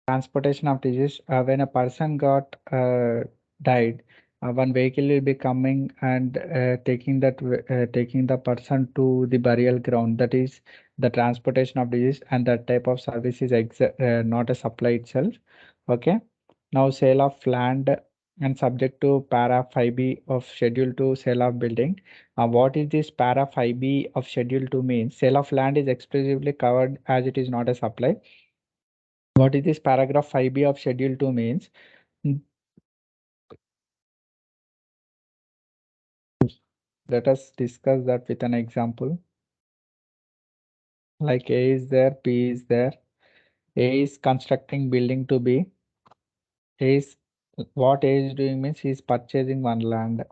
transportation of disease. When a person got died, one vehicle will be coming and taking the person to the burial ground. That is the transportation of disease, and that type of service is not a supply itself. Okay. Now sale of land and subject to para 5b of schedule 2 sale of building. What is this para 5b of schedule 2 means? Sale of land is exclusively covered as it is not a supply. What is this paragraph 5b of schedule 2 means? Mm, Let us discuss that with an example. Like A is there, B is there. A is constructing building to B. A is what A is doing means he is purchasing one land.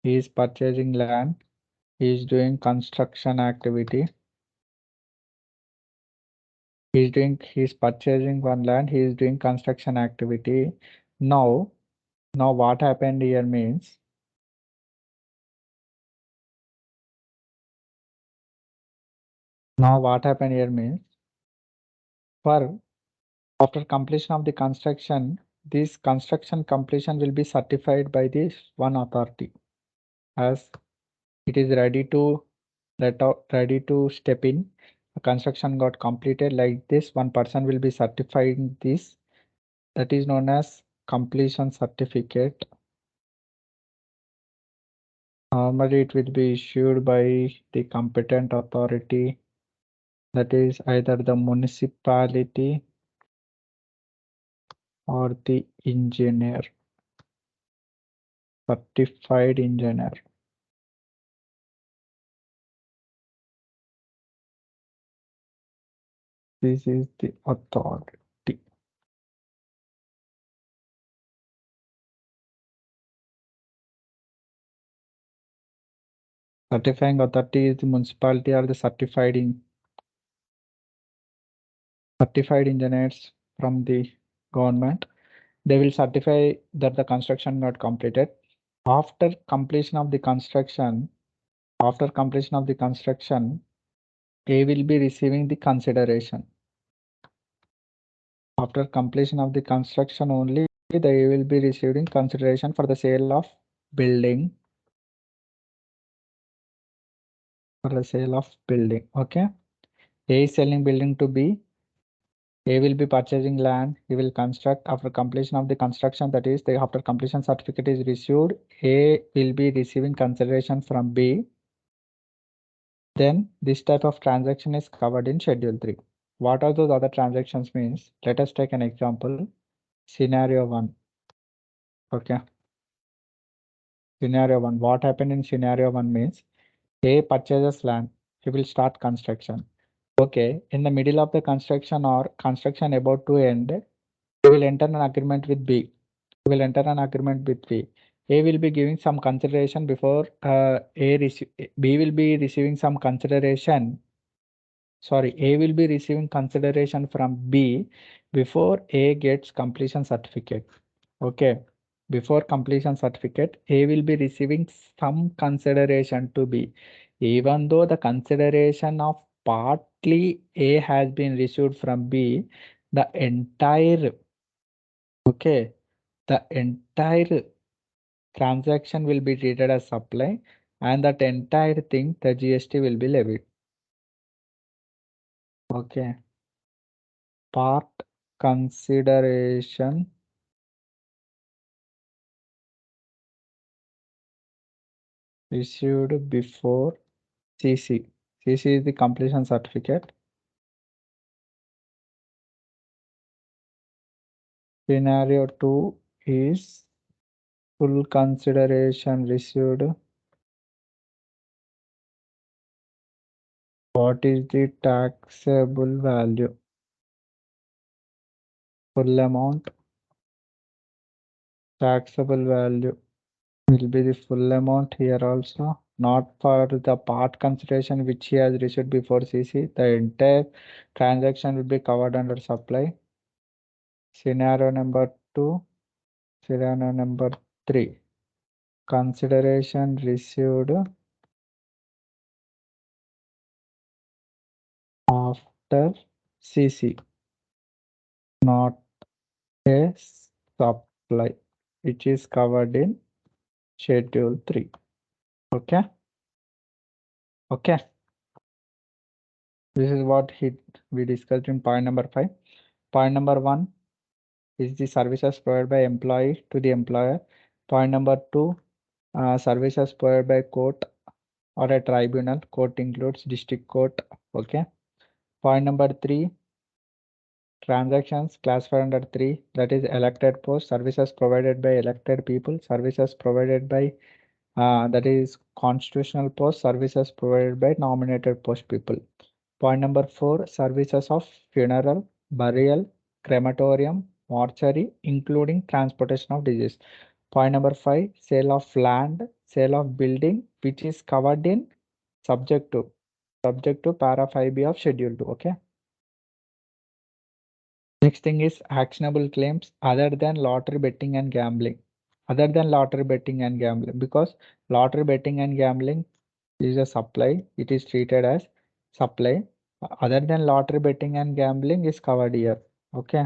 He is purchasing land. He is doing construction activity. He is purchasing one land. He is doing construction activity. Now, now what happened here means for after completion of the construction, this construction completion will be certified by this one authority as it is ready to step in. The construction got completed like this. One person will be certifying this. That is known as completion certificate. Normally, it will be issued by the competent authority. That is either the municipality or the engineer, certified engineer. This is the authority. Certifying authority is the municipality or the certified engineers from the government. They will certify that the construction got completed. After completion of the construction, after completion of the construction, A will be receiving the consideration. After completion of the construction only, they will be receiving consideration for the sale of building. For the sale of building. Okay. A is selling building to B. A will be purchasing land. He will construct after completion of the construction. That is, after completion certificate is received, A will be receiving consideration from B. Then this type of transaction is covered in Schedule 3. What are those other transactions means? Let us take an example. Scenario 1. Okay. Scenario 1. What happened in scenario 1 means A purchases land. He will start construction. Okay. In the middle of the construction or construction about to end, he will enter an agreement with B. He will enter an agreement with B. A will be giving some consideration before B will be receiving some consideration. Sorry, A will be receiving consideration from B before A gets completion certificate. Okay. Before completion certificate, A will be receiving some consideration to B. Even though the consideration of partly A has been received from B, the entire okay, the entire transaction will be treated as supply, and that entire thing the GST will be levied. Okay. Part consideration received before CC. CC is the completion certificate. Scenario 2 is full consideration received. What is the taxable value? Full amount. Taxable value will be the full amount here also, not for the part consideration which he has received before CC. The entire transaction will be covered under supply. Scenario number 2. Scenario number 3. Consideration received after CC, not a supply, which is covered in Schedule 3. Okay. Okay. This is what we discussed in point number 5. Point number 1 is the services provided by employee to the employer. Point number 2, services provided by court or a tribunal. Court includes district court. Okay. Point number 3, transactions classified under 3, that is elected post, services provided by elected people, services provided by that is constitutional post, services provided by nominated post people. Point number 4, services of funeral, burial, crematorium, mortuary, including transportation of disease. Point number 5, sale of land, sale of building, which is covered in subject to para 5b of schedule 2. Okay. Next thing is actionable claims other than lottery betting and gambling. Other than lottery betting and gambling, because lottery betting and gambling is a supply, it is treated as supply. Other than lottery betting and gambling is covered here. Okay.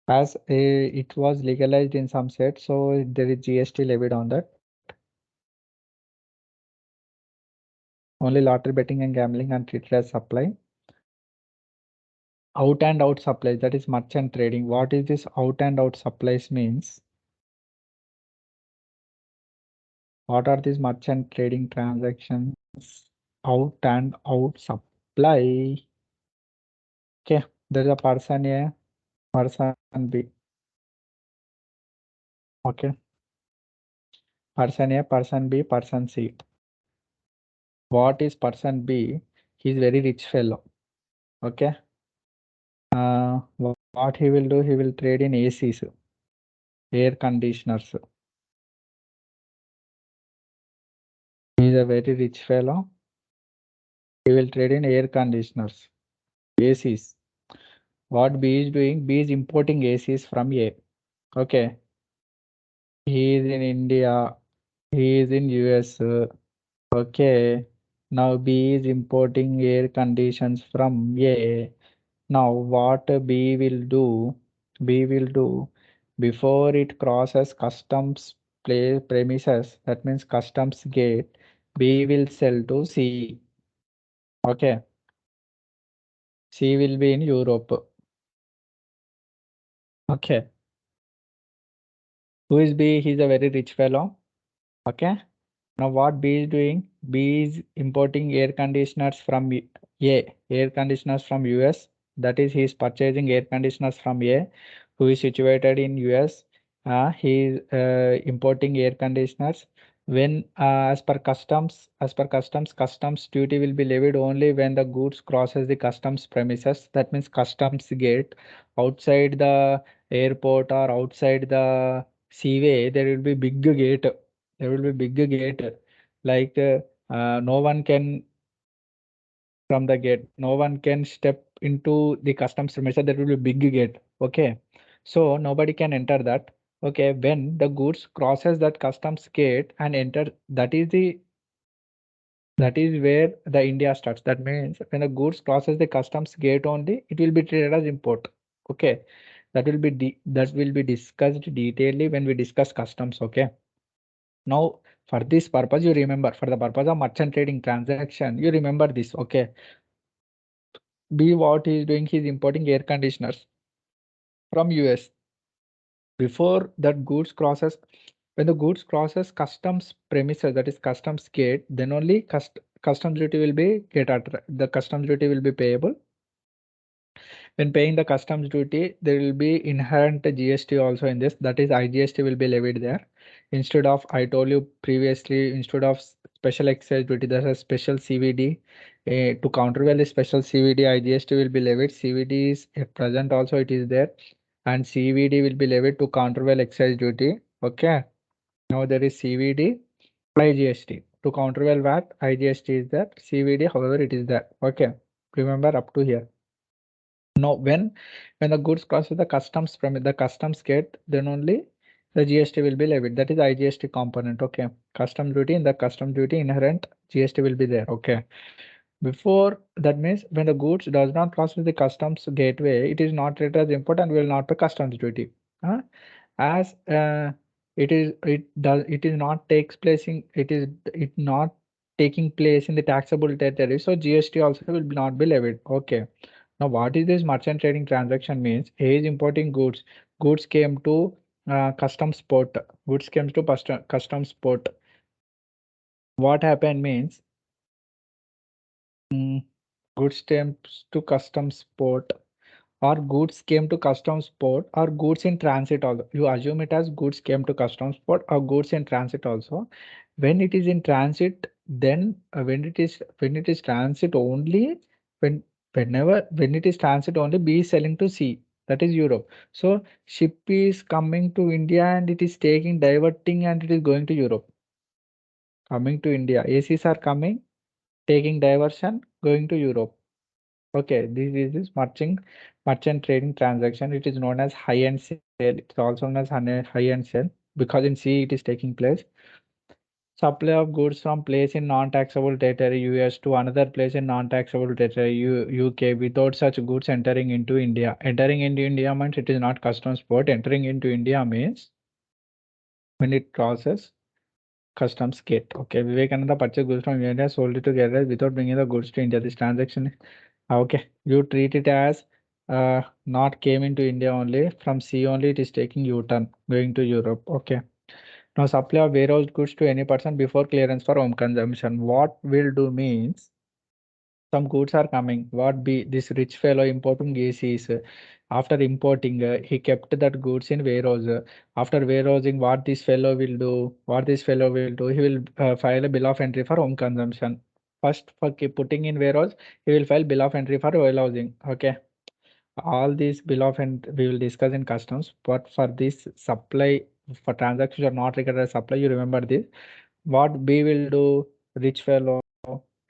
As it was legalized in some states, so there is GST levied on that. Only lottery betting and gambling are treated as supply. Out and out supplies, that is merchant trading. What is this out and out supplies means? What are these merchant trading transactions? Out and out supply. Okay, there's a person A, person B. Okay, person A, person B, person C. What is person B? He's very rich fellow. Okay. What he will do? He will trade in ACs, air conditioners. He's a very rich fellow. He will trade in air conditioners, ACs. What B is doing? B is importing ACs from A. Okay. He is in India. He is in US. Okay. Now B is importing air conditions from A. Now what B will do? B will do before it crosses customs premises. That means customs gate. B will sell to C. Okay. C will be in Europe. Okay. Who is B? He's a very rich fellow. Okay. Now what B is doing? B is importing air conditioners from A, air conditioners from US. That is, he is purchasing air conditioners from A, who is situated in US. He is importing air conditioners. When as per customs, customs duty will be levied only when the goods crosses the customs premises. That means customs gate outside the airport or outside the seaway. There will be big gate. There will be big gate, like no one can from the gate, no one can step into the customs premises. There will be big gate. Okay, so nobody can enter that. Okay, when the goods crosses that customs gate and enter, that is where the India starts. That means when the goods crosses the customs gate only, it will be treated as import. Okay, that will be discussed detailedly when we discuss customs. Okay. Now, for this purpose, you remember, for the purpose of merchant trading transaction, you remember this. Okay. B, what he is doing, he is importing air conditioners from US. Before that goods crosses, when the goods crosses customs premises, that is customs gate, then only customs duty will be the customs duty will be payable. When paying the customs duty, there will be inherent GST also in this. That is, IGST will be levied there. Instead of, I told you previously, instead of special excise duty, there's a special CVD. To countervail the special CVD, IGST will be levied. CVD is at present also it is there, and CVD will be levied to countervail excise duty. Okay. Now there is CVD, IGST. To countervail VAT, IGST is there. CVD, however, it is there. Okay. Remember up to here. No, when the goods crosses the customs the customs gate, then only the GST will be levied. That is IGST component. Okay, custom duty, in the custom duty inherent GST will be there. Okay. Before that means when the goods does not cross the customs gateway, it is not treated as import and will not pay customs duty. Huh? As it is not takes place in it not taking place in the taxable territory, so GST also will not be levied. Okay. Now what is this merchant trading transaction means? A is importing goods. Goods came to customs port. Goods came to customs port. What happened means mm, goods came to customs port or goods came to customs port or goods in transit also. You assume it as goods came to customs port or goods in transit also. When it is in transit, then when it is transit only, when when it is transit only, B is selling to C, that is Europe. So ship is coming to India and it is taking diverting and it is going to Europe. Coming to India. ACs are coming, taking diversion, going to Europe. Okay, this is merchant trading transaction. It is known as high and sell. It's also known as high and sell because in C it is taking place. Supply of goods from place in non-taxable territory US to another place in non-taxable territory UK without such goods entering into India. Entering into India means it is not customs port. Entering into India means when it crosses customs gate. Okay, Vivekananda purchased goods from India, sold it to Kerala without bringing the goods to India. This transaction, okay, you treat it as not came into India only. From sea only, it is taking U-turn, going to Europe. Okay. Now, supply of warehouse goods to any person before clearance for home consumption. What will do means some goods are coming. What be this rich fellow importing ACs? After importing, he kept that goods in warehouse. After warehousing, what this fellow will do? What this fellow will do? He will file a bill of entry for home consumption. First, for putting in warehouse, he will file bill of entry for warehousing. Okay. All these bill of entry we will discuss in customs. But for this supply, for transactions are not regarded as supply, you remember this. What B will do? Rich fellow,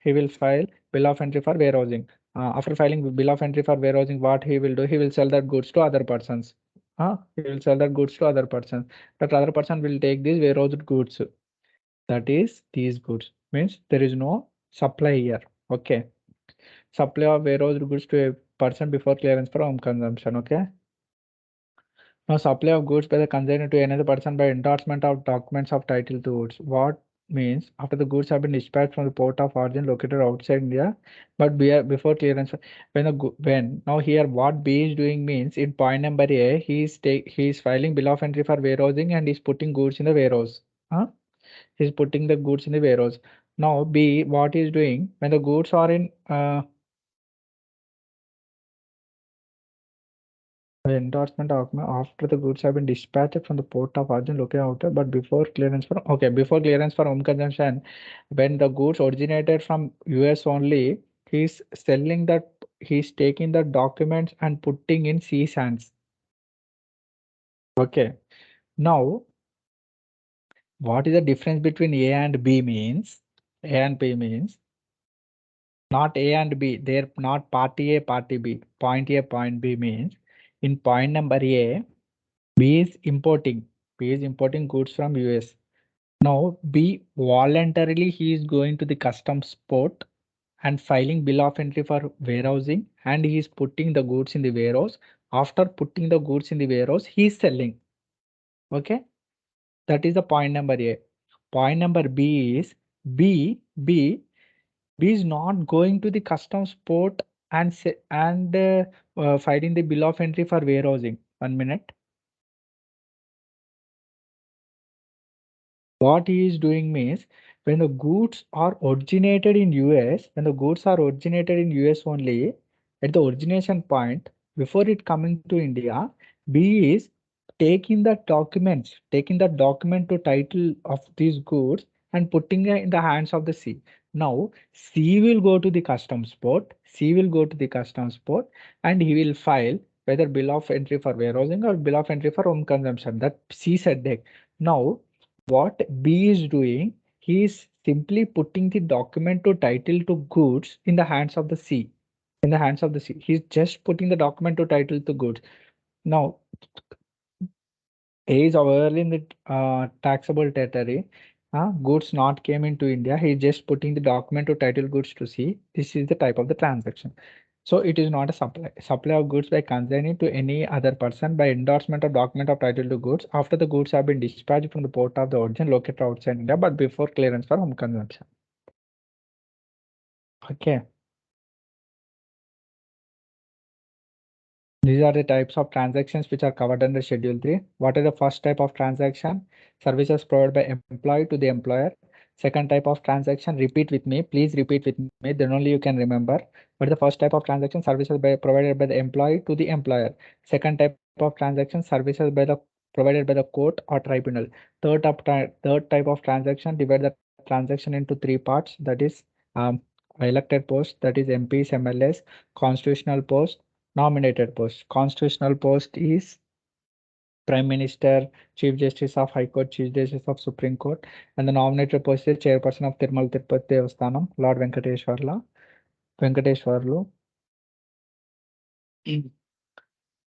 he will file bill of entry for warehousing. After filing bill of entry for warehousing, what he will do? He will sell that goods to other persons. He will sell that goods to other persons. That other person will take these warehoused goods. That is these goods. Means there is no supply here. Okay. Supply of warehoused goods to a person before clearance for home consumption. Okay. Now, supply of goods by the consignor to another person by endorsement of documents of title to goods. What means after the goods have been dispatched from the port of origin located outside India, but before clearance, when when now here what B is doing means in point number A, he is filing bill of entry for warehousing and he's putting goods in the warehouse. Huh? He's putting the goods in the warehouse. Now B, what he is doing when the goods are in the endorsement document after the goods have been dispatched from the port of origin located outside, but before clearance for home consumption, when the goods originated from US only, he's taking the documents and putting in C sands. Okay. Now, what is the difference between A and B means? A and B means not A and B. They're not party A, party B. Point A, point B means in point number A. B is importing. B is importing goods from US. Now B voluntarily he is going to the customs port and filing bill of entry for warehousing and he is putting the goods in the warehouse. After putting the goods in the warehouse, he is selling. Okay. That is the point number A. Point number B is B is not going to the customs port and filing the bill of entry for warehousing. 1 minute. What he is doing means when the goods are originated in US, when the goods are originated in US only, at the origination point, before it coming to India, B is taking the document to title of these goods and putting it in the hands of the C. Now, C will go to the customs port, C will go to the customs port and he will file whether bill of entry for warehousing or bill of entry for home consumption. That C said that. Now, what B is doing, he is simply putting the document to title to goods in the hands of the C. In the hands of the C. He's just putting the document to title to goods. Now, A is already in the taxable territory. goods not came into India. He just putting the document to title goods to see. This is the type of the transaction. So it is not a supply. Supply of goods by consigning to any other person by endorsement of document of title to goods after the goods have been dispatched from the port of the origin located outside India, but before clearance for home consumption. Okay. These are the types of transactions which are covered under Schedule 3. What is the first type of transaction? Services provided by employee to the employer. Second type of transaction, repeat with me. Please repeat with me, then only you can remember. What is the first type of transaction? Services provided by the employee to the employer. Second type of transaction, services by the provided by the court or tribunal. Third type of transaction, divide the transaction into three parts. That is elected post, that is MPs, MLAs, constitutional post, nominated post. Constitutional post is Prime Minister, Chief Justice of High Court, Chief Justice of Supreme Court, and the nominated post is Chairperson of Tirumala Tirupati Devasthanam, Lord Venkateshwarlu.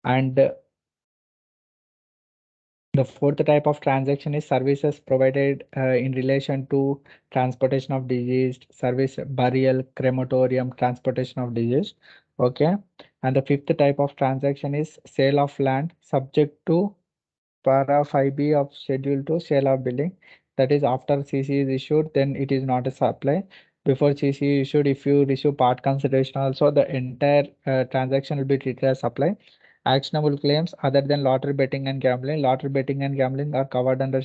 And the fourth type of transaction is services provided in relation to transportation of deceased, service burial, crematorium, transportation of deceased. Okay. And the fifth type of transaction is sale of land subject to para 5B of Schedule 2 sale of building. That is after CC is issued, then it is not a supply. Before CC is issued, if you receive part consideration also, the entire transaction will be treated as supply. Actionable claims other than lottery betting and gambling. Lottery betting and gambling are covered under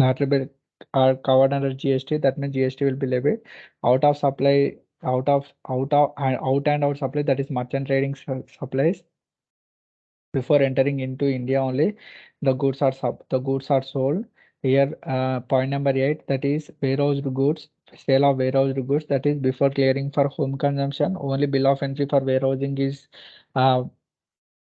lottery bet are covered under GST. That means GST will be levied. Out of supply, out and out supply, that is merchant trading supplies. Before entering into India only, the goods are sold. Here, point number 8, that is warehoused goods, sale of warehoused goods, that is before clearing for home consumption. Only bill of entry for warehousing is uh,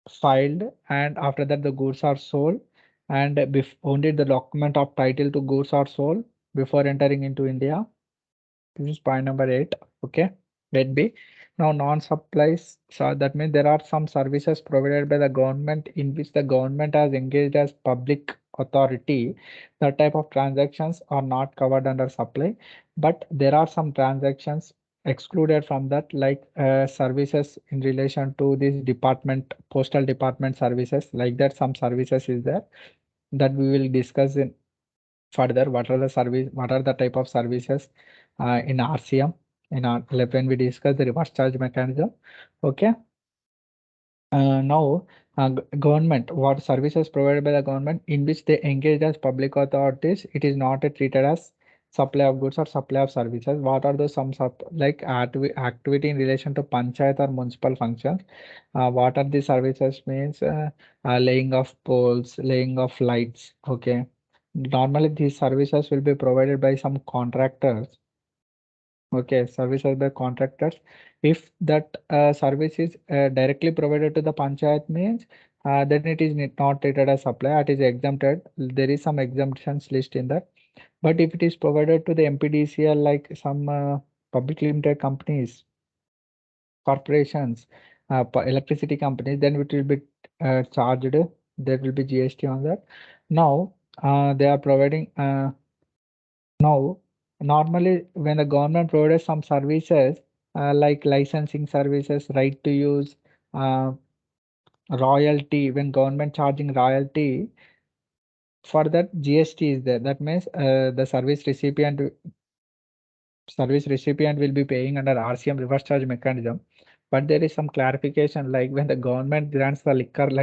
filed, and after that the goods are sold, and only the document of title to goods are sold before entering into India. This is point number 8. Okay. Let B. Now non-supplies. So that means there are some services provided by the government in which the government has engaged as public authority. That type of transactions are not covered under supply, but there are some transactions excluded from that, like services in relation to this department, postal department services, like that some services is there that we will discuss in further. What are the type of services in RCM in our when we discuss the reverse charge mechanism. Okay. Now, government, what services provided by the government in which they engage as public authorities, it is not treated as supply of goods or supply of services. What are the some like activity in relation to panchayat or municipal functions? What are the services means laying of poles, laying of lights. Okay. Normally, these services will be provided by some contractors. Okay, services by contractors. If that service is directly provided to the panchayat means, then it is not treated as supply. It is exempted. There is some exemptions list in that. But if it is provided to the MPDCL, like some public limited companies, corporations, electricity companies, then it will be charged. There will be GST on that. Now, they are providing. Now, normally when the government provides some services like licensing services, right to use, uh, royalty, when government charging royalty, for that GST is there. That means the service recipient will be paying under RCM reverse charge mechanism. But there is some clarification, like when the government grants the liquor